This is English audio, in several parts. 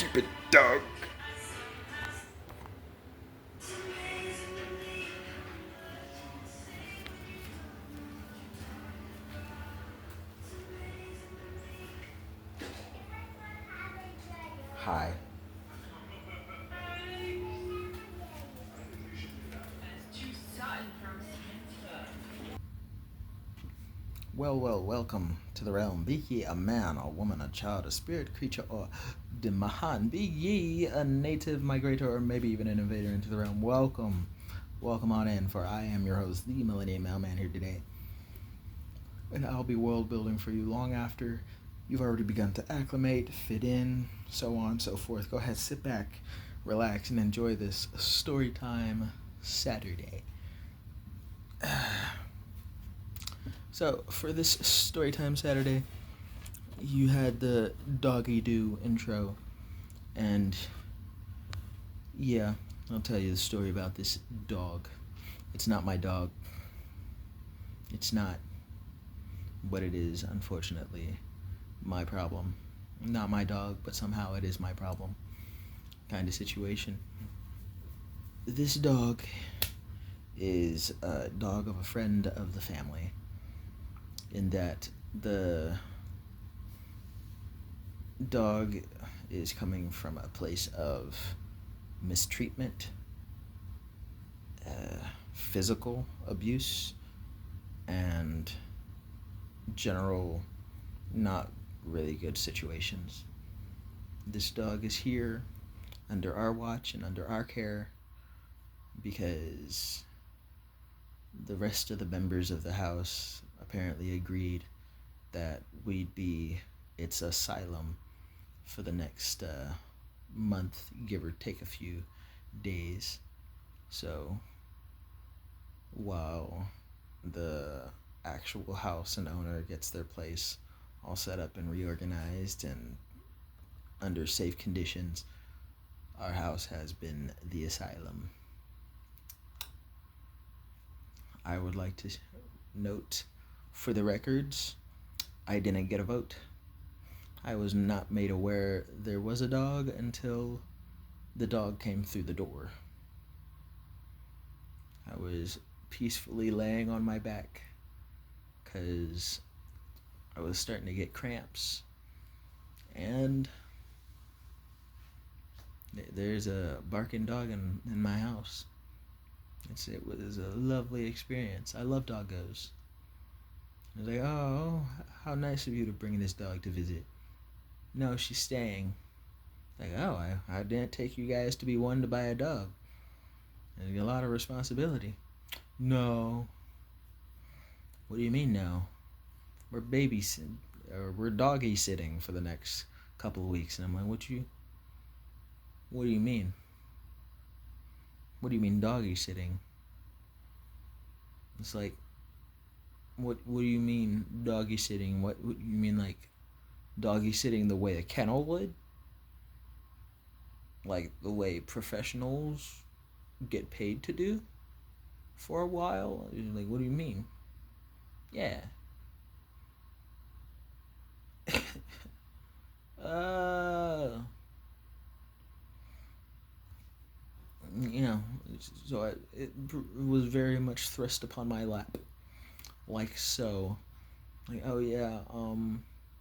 stupid dog. Hi. Welcome to the realm. Be ye a man, a woman, a child, a spirit, creature, or Mahan. Be ye a native migrator, or maybe even an invader into the realm. Welcome on in, for I am your host, the Millenia Mailman, here today. And I'll be world building for you long after you've already begun to acclimate, fit in, so on and so forth. Go ahead, sit back, relax, and enjoy this story time Saturday. So, for this Storytime Saturday, you had the Doggy Doo intro, and yeah, I'll tell you the story about this dog. It's not my dog. It's not, but it is, unfortunately, my problem. Not my dog, but somehow it is my problem kind of situation. This dog is a dog of a friend of the family, in that the dog is coming from a place of mistreatment, physical abuse, and general not really good situations. This dog is here under our watch and under our care because the rest of the members of the house apparently agreed that we'd be its asylum for the next month, give or take a few days. So while the actual house and owner gets their place all set up and reorganized and under safe conditions, our house has been the asylum. I would like to note, for the records, I didn't get a vote. I was not made aware there was a dog until the dog came through the door. I was peacefully laying on my back because I was starting to get cramps, and there's a barking dog in my house. It was a lovely experience. I love doggos. I was like, oh, how nice of you to bring this dog to visit. No, she's staying. Like, oh, I didn't take you guys to be one to buy a dog. There's a lot of responsibility. No. What do you mean no? We're babysitting, or we're doggy sitting for the next couple of weeks. And I'm like, what do you mean? What do you mean doggy sitting? It's like, what do you mean doggy sitting? What you mean, like doggy sitting the way a kennel would? Like the way professionals get paid to do for a while? Like, what do you mean? Yeah. You know, so it was very much thrust upon my lap, like so. Like, oh yeah,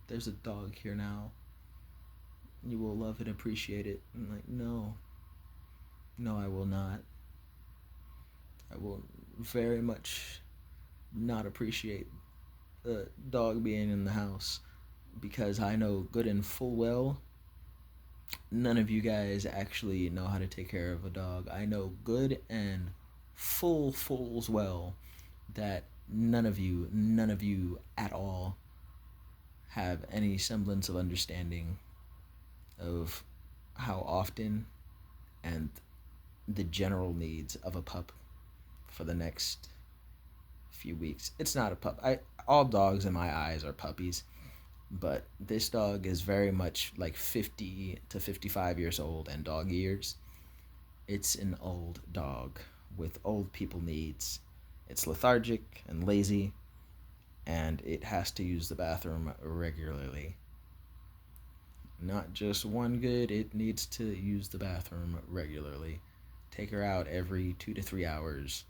there's a dog here now. You will love and appreciate it. I'm like, no, I will not. I will very much not appreciate the dog being in the house, because I know good and full well none of you guys actually know how to take care of a dog. I know good and fulls well that none of you at all have any semblance of understanding of how often and the general needs of a pup for the next few weeks. It's not a pup. All dogs in my eyes are puppies, but this dog is very much like 50 to 55 years old and dog years. It's an old dog with old people needs. It's lethargic and lazy, and it has to use the bathroom regularly. Not just one good, it needs to use the bathroom regularly. Take her out every 2 to 3 hours.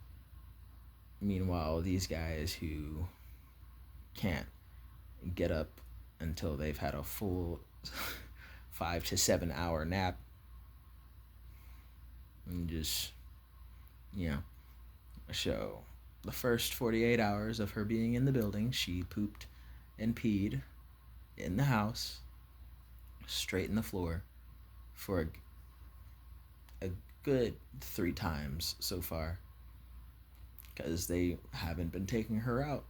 Meanwhile, these guys who can't get up until they've had a full 5 to 7 hour nap and just, you know, so the first 48 hours of her being in the building, she pooped and peed in the house, straight in the floor, for a good 3 times so far, because they haven't been taking her out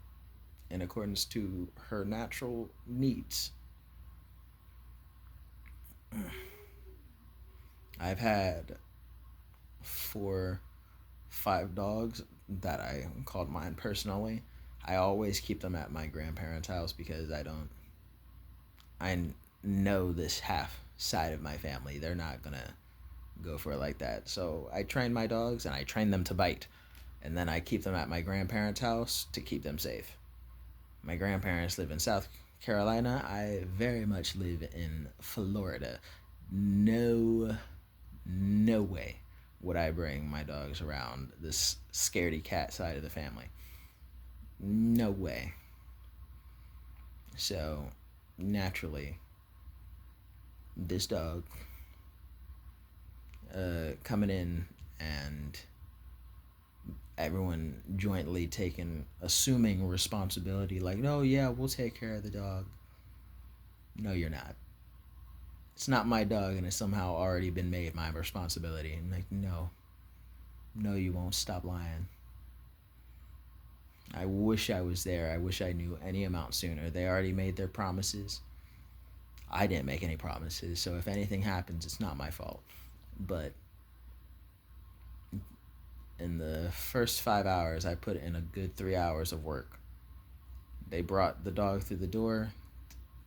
in accordance to her natural needs. I've had 4, 5 dogs that I called mine personally. I always keep them at my grandparents' house because I know this half side of my family. They're not gonna go for it like that. So I train my dogs and I train them to bite. And then I keep them at my grandparents' house to keep them safe. My grandparents live in South Carolina. I very much live in Florida. No way would I bring my dogs around this scaredy cat side of the family. No way. So, naturally, this dog coming in and everyone jointly assuming responsibility, like, no, yeah, we'll take care of the dog. No, you're not. It's not my dog and it's somehow already been made my responsibility. And like, no, you won't. Stop lying. I wish I was there. I wish I knew any amount sooner. They already made their promises. I didn't make any promises, so if anything happens, it's not my fault. But in the first 5 hours, I put in a good 3 hours of work. They brought the dog through the door,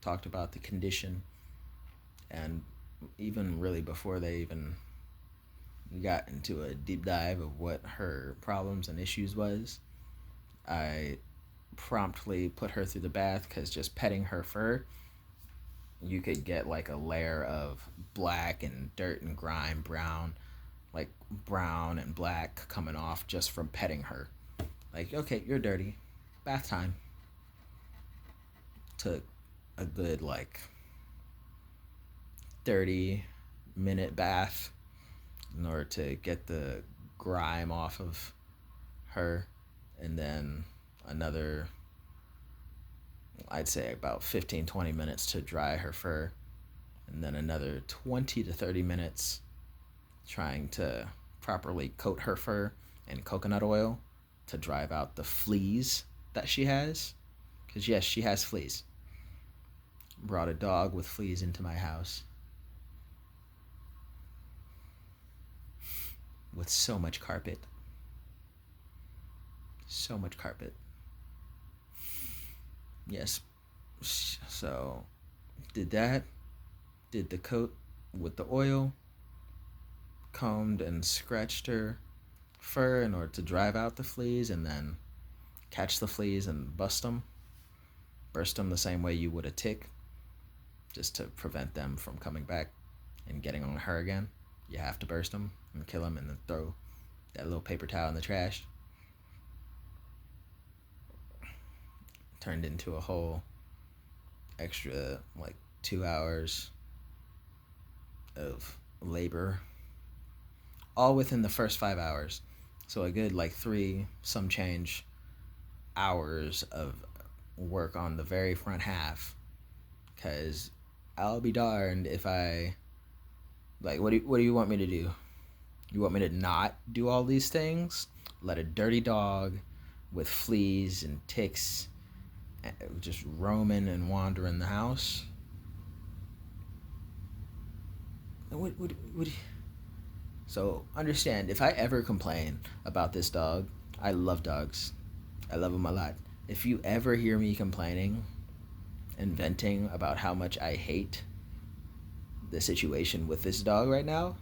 talked about the condition, and even really before they even got into a deep dive of what her problems and issues was, I promptly put her through the bath because just petting her fur, you could get like a layer of black and dirt and grime, brown and black coming off just from petting her. Like, okay, you're dirty. Bath time. Took a good 30-minute bath in order to get the grime off of her, and then another, I'd say about 15-20 minutes to dry her fur, and then another 20 to 30 minutes trying to properly coat her fur in coconut oil to drive out the fleas that she has. Because yes, she has fleas. Brought a dog with fleas into my house with so much carpet. So much carpet. Yes. So, did that. Did the coat with the oil. Combed and scratched her fur in order to drive out the fleas, and then catch the fleas and burst them the same way you would a tick, just to prevent them from coming back and getting on her again. You have to burst them and kill them and then throw that little paper towel in the trash. Turned into a whole extra 2 hours of labor, all within the first 5 hours. So a good 3 some change hours of work on the very front half, because I'll be darned if I what do you want me to do? You want me to not do all these things? Let a dirty dog with fleas and ticks just roaming and wandering the house? What So understand, if I ever complain about this dog, I love dogs. I love them a lot. If you ever hear me complaining and venting about how much I hate the situation with this dog right now,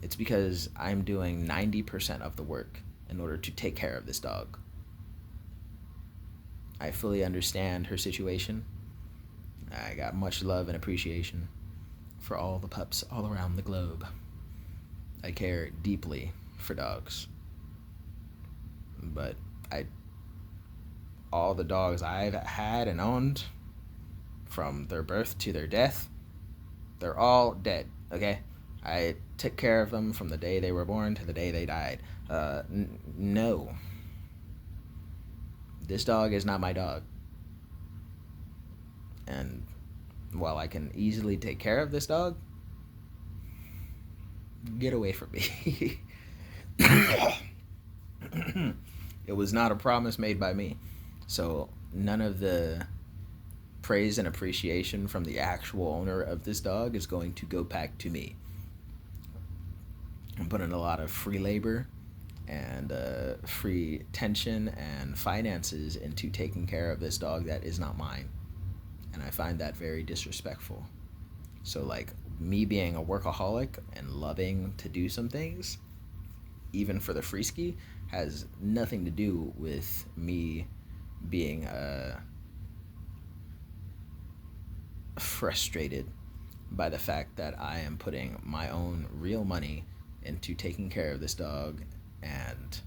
it's because I'm doing 90% of the work in order to take care of this dog. I fully understand her situation. I got much love and appreciation. for all the pups all around the globe. I care deeply for dogs. But all the dogs I've had and owned, from their birth to their death, they're all dead, okay? I took care of them from the day they were born to the day they died. No. This dog is not my dog. And while I can easily take care of this dog, get away from me. It was not a promise made by me. So none of the praise and appreciation from the actual owner of this dog is going to go back to me. I'm putting a lot of free labor and free tension and finances into taking care of this dog that is not mine. And I find that very disrespectful. So, like, me being a workaholic and loving to do some things, even for the free ski, has nothing to do with me being frustrated by the fact that I am putting my own real money into taking care of this dog and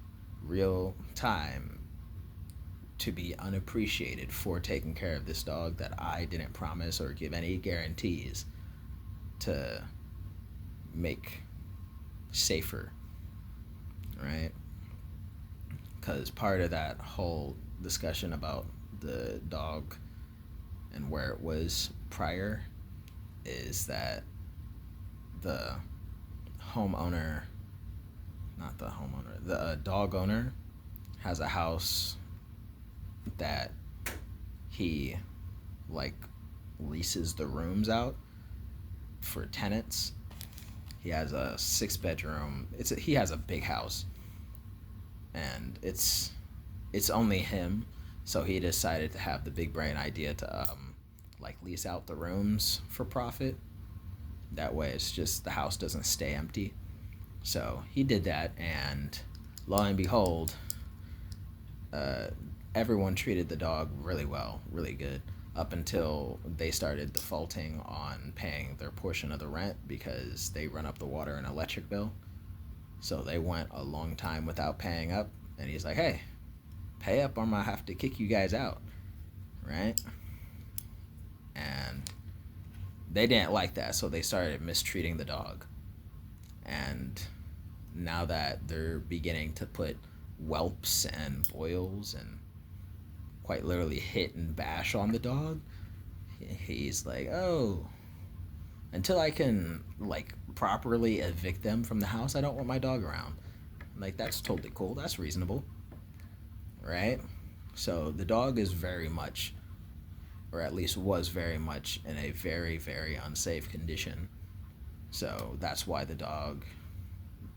real time to be unappreciated for taking care of this dog that I didn't promise or give any guarantees to make safer, right? Because part of that whole discussion about the dog and where it was prior is that the homeowner, not the homeowner, the dog owner has a house that he like leases the rooms out for tenants. He has a 6-bedroom. He has a big house, and it's only him. So he decided to have the big brain idea to like lease out the rooms for profit. That way, it's just the house doesn't stay empty. So he did that, and lo and behold, everyone treated the dog really well, really good, up until they started defaulting on paying their portion of the rent because they run up the water and electric bill. So they went a long time without paying up, and he's like, hey, pay up or I'm gonna have to kick you guys out, right? And they didn't like that, so they started mistreating the dog. And now that they're beginning to put whelps and boils and quite literally hit and bash on the dog, he's like, oh, until I can like properly evict them from the house, I don't want my dog around. Like, that's totally cool, that's reasonable, right? So the dog is very much, or at least was very much, in a very, very unsafe condition. So that's why the dog,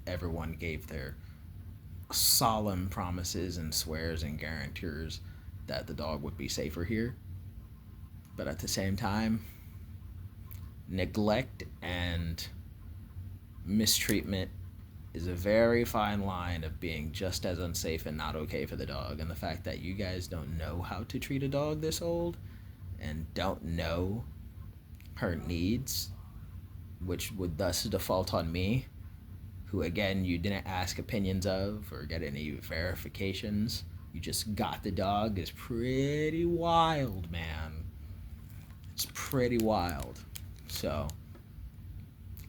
everyone gave their solemn promises and swears and guarantors that the dog would be safer here. But at the same time, neglect and mistreatment is a very fine line of being just as unsafe and not okay for the dog. And the fact that you guys don't know how to treat a dog this old and don't know her needs, which would thus default on me, who again you didn't ask opinions of or get any verifications, you just got the dog, is pretty wild, man. It's pretty wild. So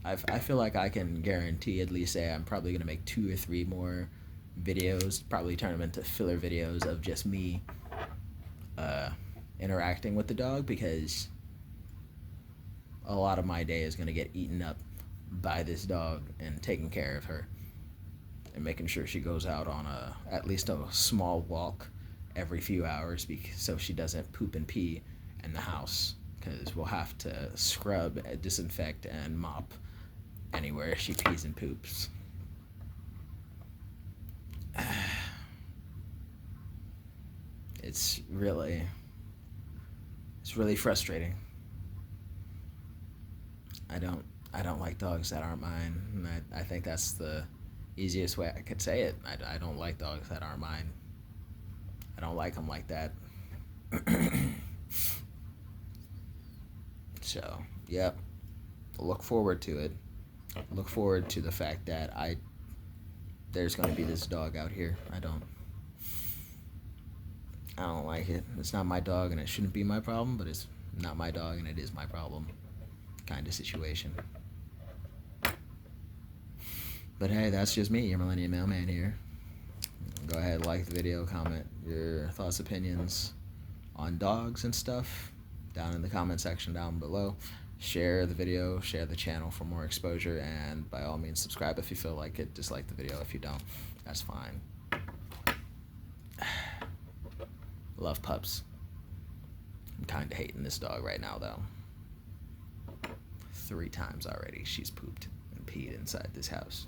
I feel like I can guarantee, at least say, I'm probably gonna make 2 or 3 more videos, probably turn them into filler videos of just me interacting with the dog, because a lot of my day is gonna get eaten up by this dog and taking care of her and making sure she goes out on at least a small walk every few hours, so she doesn't poop and pee in the house, because we'll have to scrub, disinfect, and mop anywhere she pees and poops. It's really frustrating. I don't like dogs that aren't mine. And I think that's the easiest way I could say it. I don't like dogs that aren't mine. I don't like them like that. So, yep. look forward to it. Look forward to the fact that there's going to be this dog out here. I don't like it. It's not my dog and it shouldn't be my problem, but it's not my dog and it is my problem kind of situation. But hey, that's just me, your Millenia Mailman here. Go ahead, like the video, comment your thoughts, opinions on dogs and stuff down in the comment section down below. Share the video, share the channel for more exposure, and by all means subscribe if you feel like it. Dislike the video if you don't. That's fine. Love pups. I'm kind of hating this dog right now, though. 3 times already she's pooped and peed inside this house.